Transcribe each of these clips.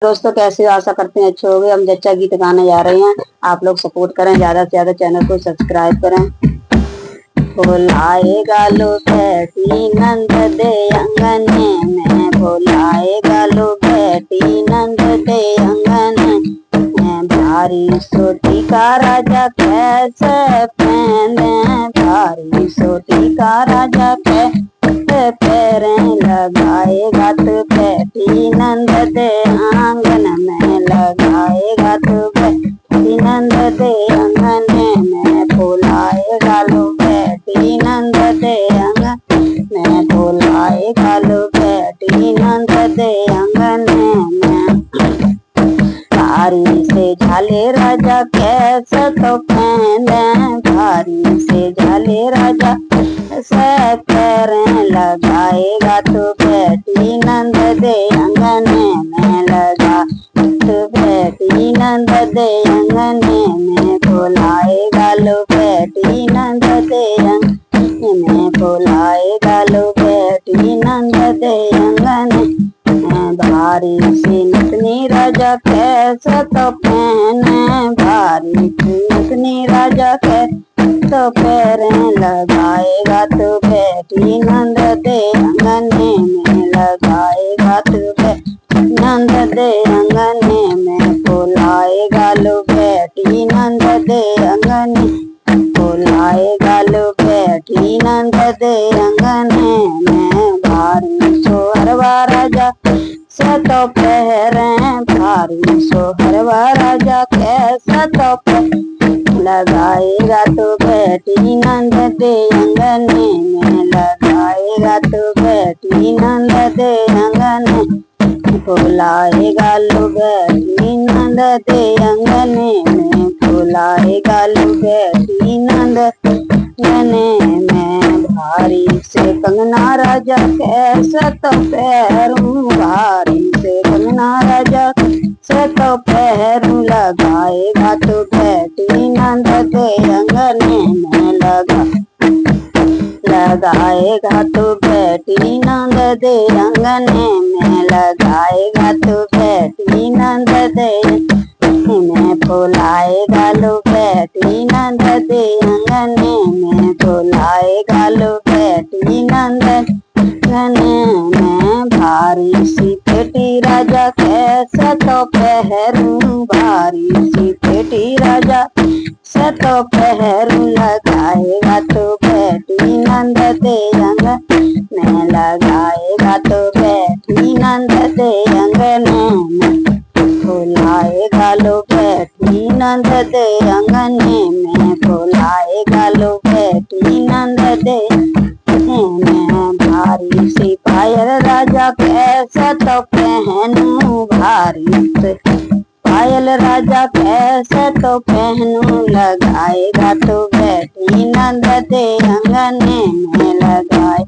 दोस्तों कैसे हो? आशा करते हैं अच्छे हो गए। हम जच्चा गीत गाने जा रहे हैं। आप लोग सपोर्ट करें, ज्यादा से ज्यादा चैनल को सब्सक्राइब करें। भोलाएगा लो बेटी नंद दे अंगने में, भोलाएगा लो बेटी नंद दे अंगने में। भारी सोटी का राजा कैसे पहने, भारी सोटी का राजा कैसे पैरें लगाएगा तो बेटी नंद दे आंगन में, लगाएगा तो बेटी नंद दे अंगने में। भोलाएगा लो बेटी नंद दे अंगन में, भोलाएगा लो बेटी नंद दे अंगने में। भारी से झाले राजा कैसे तो पहने, भारी से झाले राजा से पैरें लगाएगा तो बेटी नंद दे अंगने में, लगा तो बेटी नंद दे अंगने में। भोलाएगा लो बेटी नंद दे अंगने में, भोलाएगा लो बेटी नंद दे अंगने में। भारी से नतनी राजा कैसे तो पहने, भारी से नतनी राजा कैसे तो पैरें लगाएगा तो बेटी नंद दे अंगने में, लगाएगा तो बेटी नंद दे अंगने में। भोलाएगा लो बेटी नंद दे अंगने, भोलाएगा लो बेटी नंद दे अंगने में। भारी सोहरवा राजा से तो पहरें, भारी सोहरवा राजा कैसे तो लगाएगा तो बेटी नंद दे अंगने में, लगाएगा तो बेटी नंद दे अंगने। भोलाएगा लो बेटी नंद दे अंगने में, भोलाएगा लो बेटी नंद अंगने में। भारी से कंगना राजा कैसे तो पैरूं, भारी से कंगना राजा से तो पैरूं। लगाएगा तो बेटी नंद दे अंगने में, लगाएगा तो बेटी नंद दे अंगने में, लगाएगा तो बेटी नंद दे में। भोलाएगा लो बेटी नंद दे अंगने में, भोलाएगा लो बेटी नंद अंगने में। भारी सी बेटी राजा कैसे तो पहरूं, भारी सी बेटी राजा से तो पहरूं। लगाएगा तो बेटी नंद दे अंगने में, लगाएगा तो बेटी नंद दे अंगने में। भोलाएगा लो बेटी नंद दे अंगने में, भोलाएगा लो बेटी नंद दे में। भारी सी पायल राजा कैसे तो पहनूं, भारी से पायल राजा कैसे तो पहनूं। लगाएगा तो बेटी नंद दे अंगने में, लगाए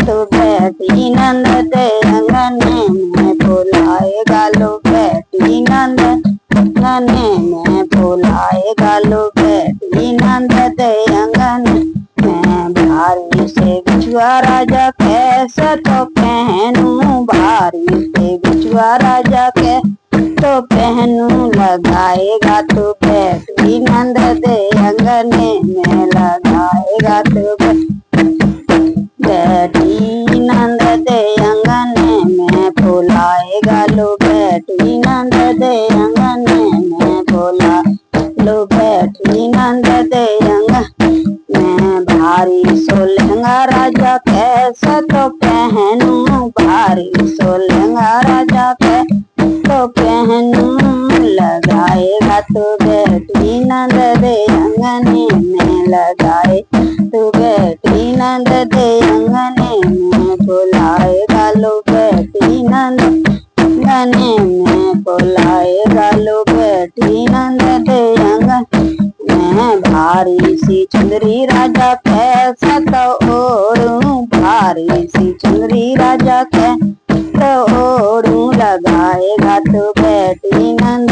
तो बेटी नंद दे अंगने में। भोलाएगा लो बेटी नंद अंगने में, भोलाएगा लो बेटी नंद दे अंगने में। भारी से बिछुआ राजा कैसे तो पहनूं, भारी से बिछुआ राजा के तो पहनूं। लगाएगा तो बेटी नंद दे अंगने में, लगाएगा तो बेटी नंद दे अंगने में। भोलाएगा लो बेटी नंद दे अंगने में, भोला लो बेटी नंद दे अंगने में। भारी सो लहंगा राजा कैसे तो पहनूं, भारी सो लहंगा राजा कैसे तो पहनूं। लगाएगा तो बेटी नंद दे अंगने में, लगाए तो बेटी नंद दे अंगने में। भोलाएगा लो बेटी नंद अंगने में, भोलाएगा लो बेटी नंद दे अंगने में। भारी सी चुंदरी राजा कैसे तो ओढ़ूं, भारी सी चुंदरी राजा कैसे तो ओढ़ूं। लगाएगा तो बेटी नंद